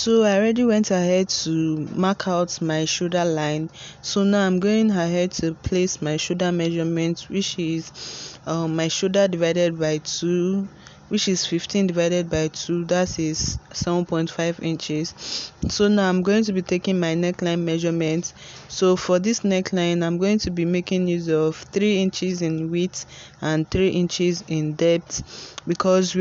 So I already went ahead to mark out my shoulder line. So now I'm going ahead to place my shoulder measurement, which is my shoulder divided by 2, which is 15 divided by 2, that is 7.5 inches. So now I'm going to be taking my neckline measurement. So for this neckline, I'm going to be making use of 3 inches in width and 3 inches in depth, because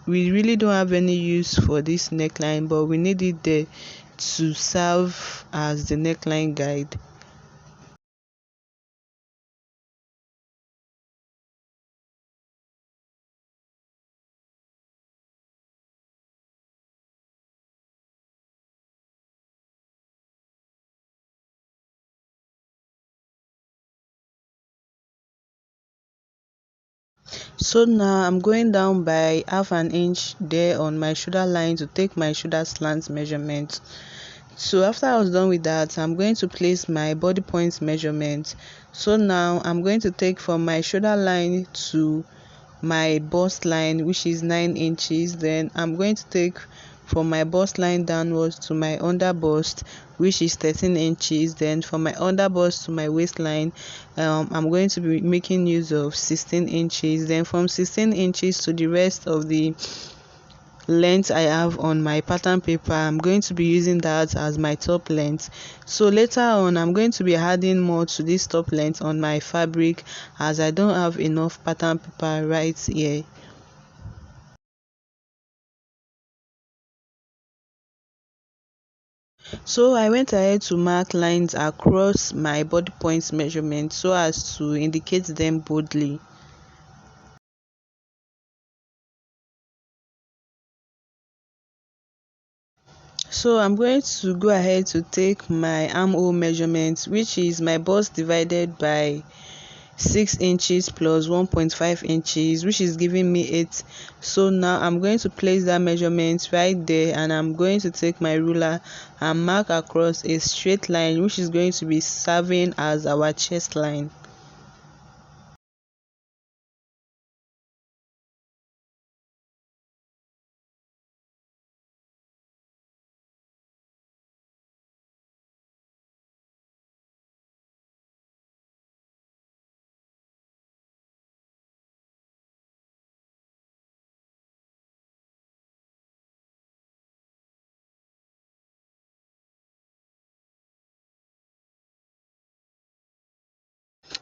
we really don't have any use for this neckline, but we need it there to serve as the neckline guide. So now I'm going down by half an inch there on my shoulder line to take my shoulder slant measurement. So after I was done with that, I'm going to place my body point measurement. So now I'm going to take from my shoulder line to my bust line, which is 9 inches. Then I'm going to take from my bust line downwards to my under bust, which is 13 inches. Then from my under bust to my waistline, I'm going to be making use of 16 inches. Then from 16 inches to the rest of the length I have on my pattern paper, I'm going to be using that as my top length. So later on, I'm going to be adding more to this top length on my fabric, as I don't have enough pattern paper right here. So I went ahead to mark lines across my body points measurement so as to indicate them boldly. So I'm going to go ahead to take my armhole measurement, which is my bust divided by 6 inches plus 1.5 inches, which is giving me 8. So now I'm going to place that measurement right there, and I'm going to take my ruler and mark across a straight line, which is going to be serving as our chest line.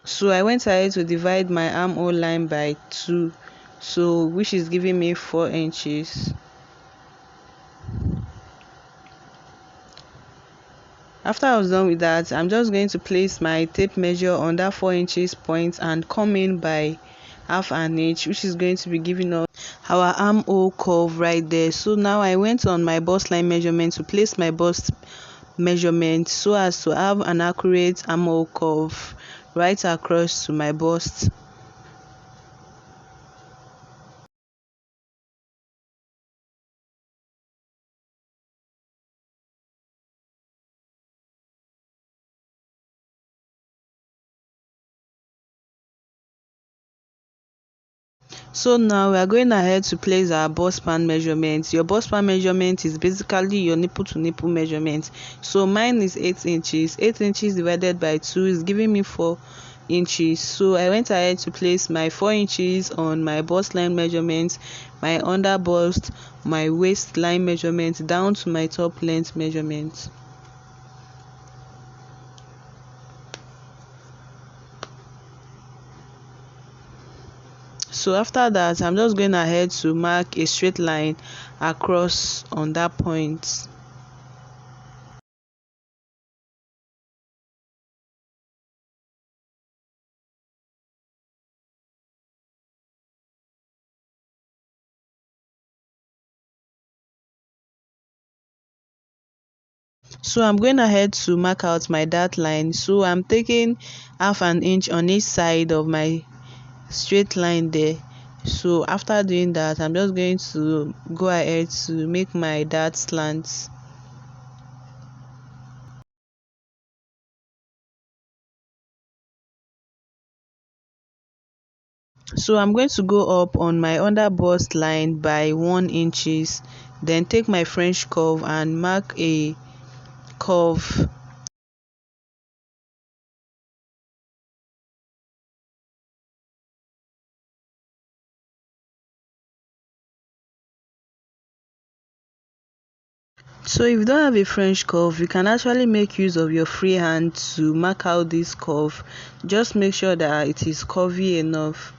So I went ahead to divide my armhole line by 2, so which is giving me 4 inches. After I was done with that, I'm just going to place my tape measure on that 4 inches point and come in by half an inch, which is going to be giving us our armhole curve right there. So now I went on my bust line measurement to place my bust measurement so as to have an accurate armhole curve right across to my bust. So now we are going ahead to place our bust span measurement. Your bust span measurement is basically your nipple to nipple measurement. So mine is 8 inches. 8 inches divided by 2 is giving me 4 inches. So I went ahead to place my 4 inches on my bust line measurement, my under bust, my waistline measurement down to my top length measurement. So after that, I'm just going ahead to mark a straight line across on that point. So I'm going ahead to mark out my dart line. So I'm taking half an inch on each side of my straight line there. So after doing that, I'm just going to go ahead to make my dart slants. So I'm going to go up on my under bust line by 1 inches then take my French curve and mark a curve. So if you don't have a French curve, you can actually make use of your free hand to mark out this curve. Just make sure that it is curvy enough.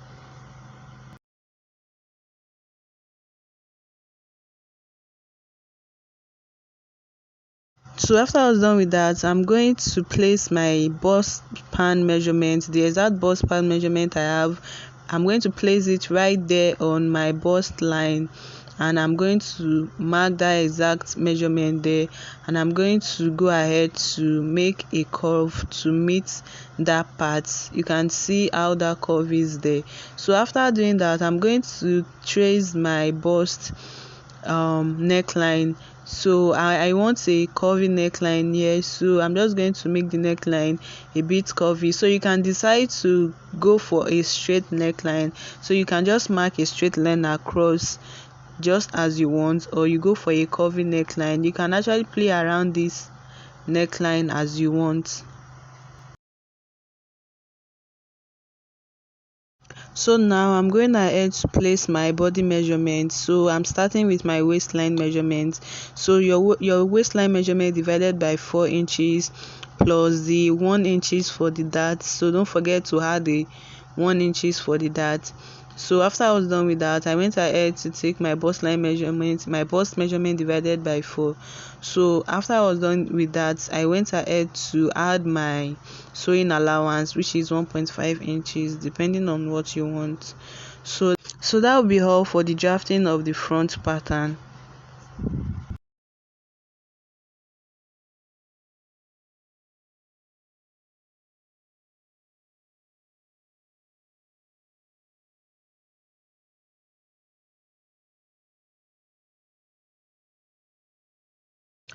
So after I was done with that, I'm going to place my bust pan measurement, the exact bust pan measurement I have. I'm going to place it right there on my bust line, and I'm going to mark that exact measurement there, and I'm going to go ahead to make a curve to meet that part. You can see how that curve is there. So after doing that, I'm going to trace my bust neckline. So I want a curvy neckline here, so I'm just going to make the neckline a bit curvy. So you can decide to go for a straight neckline, so you can just mark a straight line across just as you want, or you go for a curvy neckline. You can actually play around this neckline as you want. So now I'm going ahead to place my body measurement. So I'm starting with my waistline measurement. So your waistline measurement divided by 4 inches plus the 1 inches for the dart. So don't forget to add the 1 inches for the dart. So after I was done with that, I went ahead to take my bust line measurement, my bust measurement divided by 4. So after I was done with that, I went ahead to add my sewing allowance, which is 1.5 inches, depending on what you want. So that will be all for the drafting of the front pattern.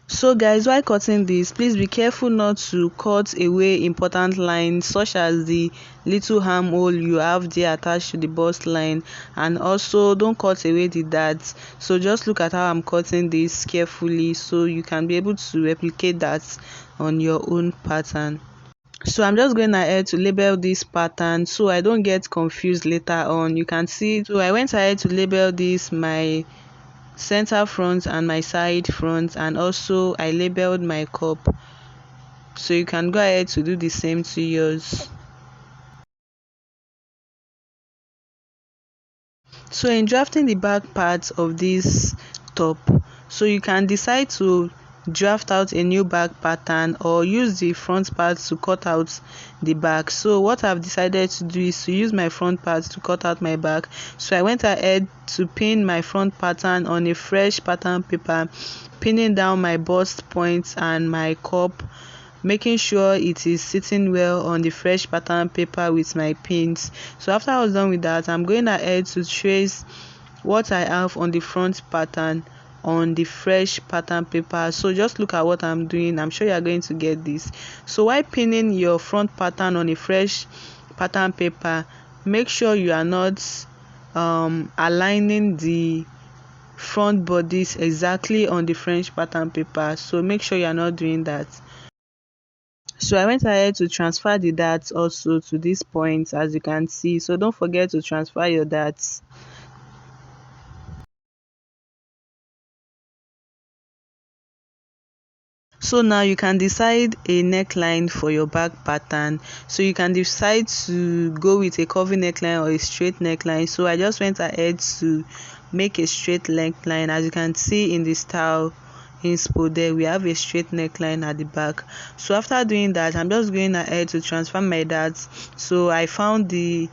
So guys, while cutting this, please be careful not to cut away important lines such as the little armhole you have there attached to the bust line, and also don't cut away the darts. So just look at how I'm cutting this carefully so you can be able to replicate that on your own pattern. So I'm just going ahead to label this pattern so I don't get confused later on. You can see, so I went ahead to label this my center front and my side front, and also I labeled my cup. So you can go ahead to do the same to yours. So in drafting the back part of this top, so you can decide to draft out a new back pattern or use the front part to cut out the back. So what I've decided to do is to use my front part to cut out my back. So I went ahead to pin my front pattern on a fresh pattern paper, pinning down my bust points and my cup, making sure it is sitting well on the fresh pattern paper with my pins. So after I was done with that, I'm going ahead to trace what I have on the front pattern on the fresh pattern paper. So just look at what I'm doing. I'm sure you are going to get this. So while pinning your front pattern on a fresh pattern paper, make sure you are not aligning the front bodies exactly on the French pattern paper. So make sure you are not doing that. So I went ahead to transfer the darts also to this point, as you can see. So don't forget to transfer your darts. So now you can decide a neckline for your back pattern. So you can decide to go with a curvy neckline or a straight neckline. So I just went ahead to make a straight neckline. As you can see in the style inspo there, we have a straight neckline at the back. So after doing that, I'm just going ahead to transfer my darts. So I found the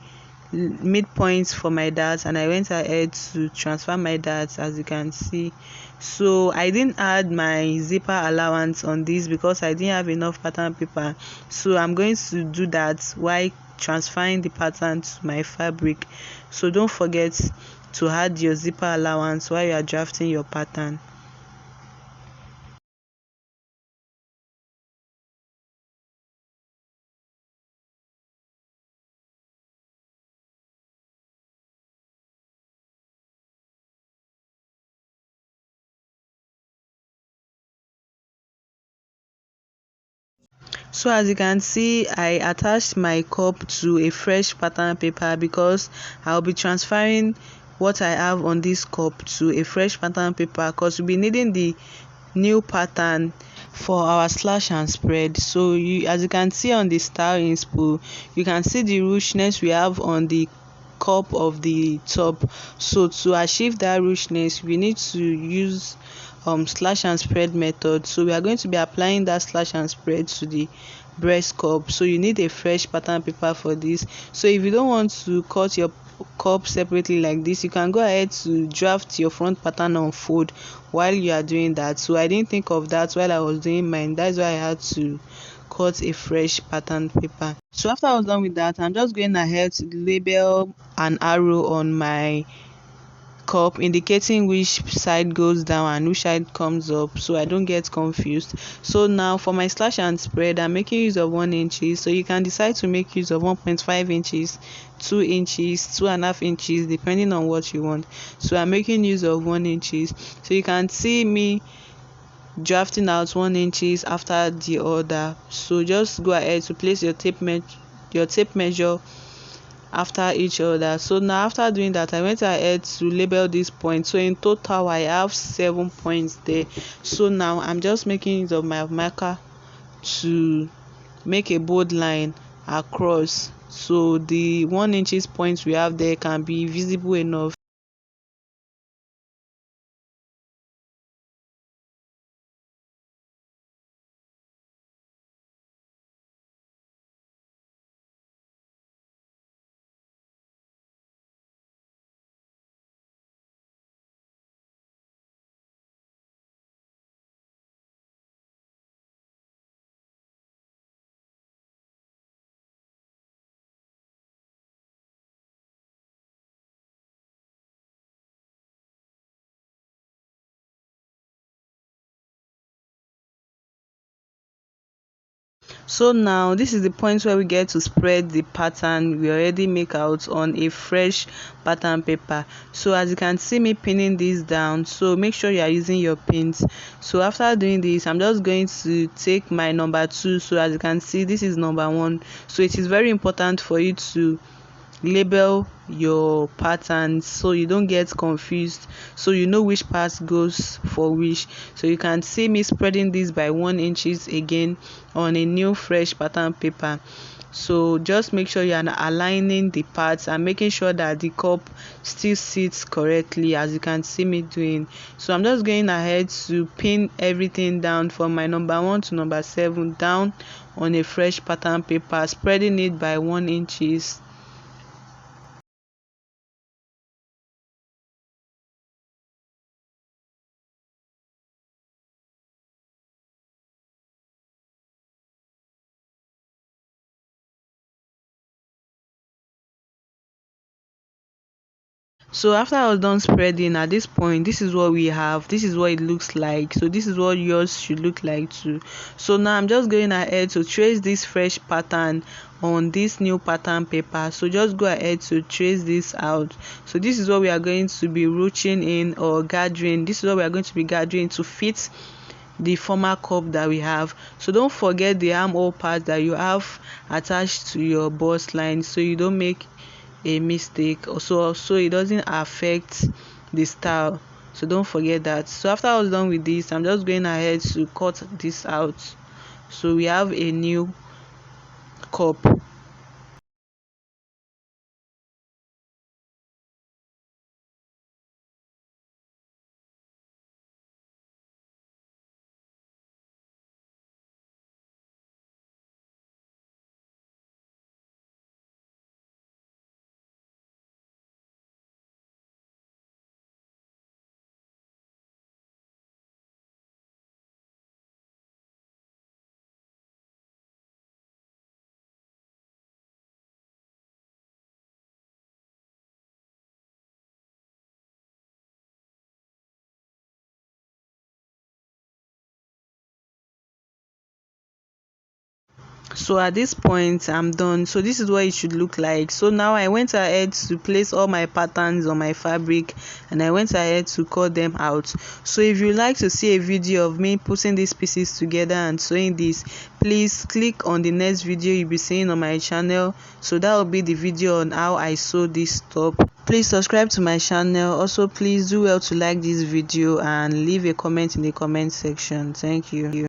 midpoints for my darts and I went ahead to transfer my darts, as you can see. So I didn't add my zipper allowance on this because I didn't have enough pattern paper. So I'm going to do that while transferring the pattern to my fabric. So don't forget to add your zipper allowance while you are drafting your pattern. So as you can see, I attached my cup to a fresh pattern paper because I'll be transferring what I have on this cup to a fresh pattern paper, because we'll be needing the new pattern for our slash and spread. So as you can see on the style inspo, you can see the ruchness we have on the cup of the top. So to achieve that ruchness, we need to use slash and spread method. So we are going to be applying that slash and spread to the breast cup. So you need a fresh pattern paper for this. So if you don't want to cut your cup separately like this, you can go ahead to draft your front pattern on fold while you are doing that. So I didn't think of that while I was doing mine. That's why I had to cut a fresh pattern paper. So after I was done with that, I'm just going ahead to label an arrow on my cup indicating which side goes down and which side comes up, so I don't get confused. So now for my slash and spread, I'm making use of 1 inches. So you can decide to make use of 1.5 inches, 2 inches, 2.5 inches, depending on what you want. So I'm making use of 1 inches. So you can see me drafting out 1 inches after the other. So just go ahead to place your tape measure after each other. So now after doing that, I went ahead to label this point. So in total I have 7 points there. So now I'm just making use of my marker to make a bold line across, so the 1 inches points we have there can be visible enough. So now this is the point where we get to spread the pattern we already make out on a fresh pattern paper. So as you can see me pinning this down, so make sure you are using your pins. So after doing this, I'm just going to take my number 2. So as you can see, this is number 1. So it is very important for you to label your patterns so you don't get confused, so you know which part goes for which. So you can see me spreading this by 1 inches again on a new fresh pattern paper. So just make sure you are aligning the parts and making sure that the cup still sits correctly, as you can see me doing. So I'm just going ahead to pin everything down from my number 1 to number 7 down on a fresh pattern paper, spreading it by 1 inches. So after I was done spreading, at this point, this is what we have, this is what it looks like. So this is what yours should look like too. So now I'm just going ahead to trace this fresh pattern on this new pattern paper. So just go ahead to trace this out. So this is what we are going to be ruching in, or gathering. This is what we are going to be gathering to fit the former cup that we have. So don't forget the armhole part that you have attached to your bust line, so you don't make a mistake also, so it doesn't affect the style. So don't forget that. So after I was done with this, I'm just going ahead to cut this out. So we have a new cup. So at this point I'm done. So this is what it should look like. So now I went ahead to place all my patterns on my fabric, and I went ahead to cut them out. So if you like to see a video of me putting these pieces together and sewing this, please click on the next video you'll be seeing on my channel. So that will be the video on how I sew this top. Please subscribe to my channel. Also, please do well to like this video and leave a comment in the comment section. Thank you.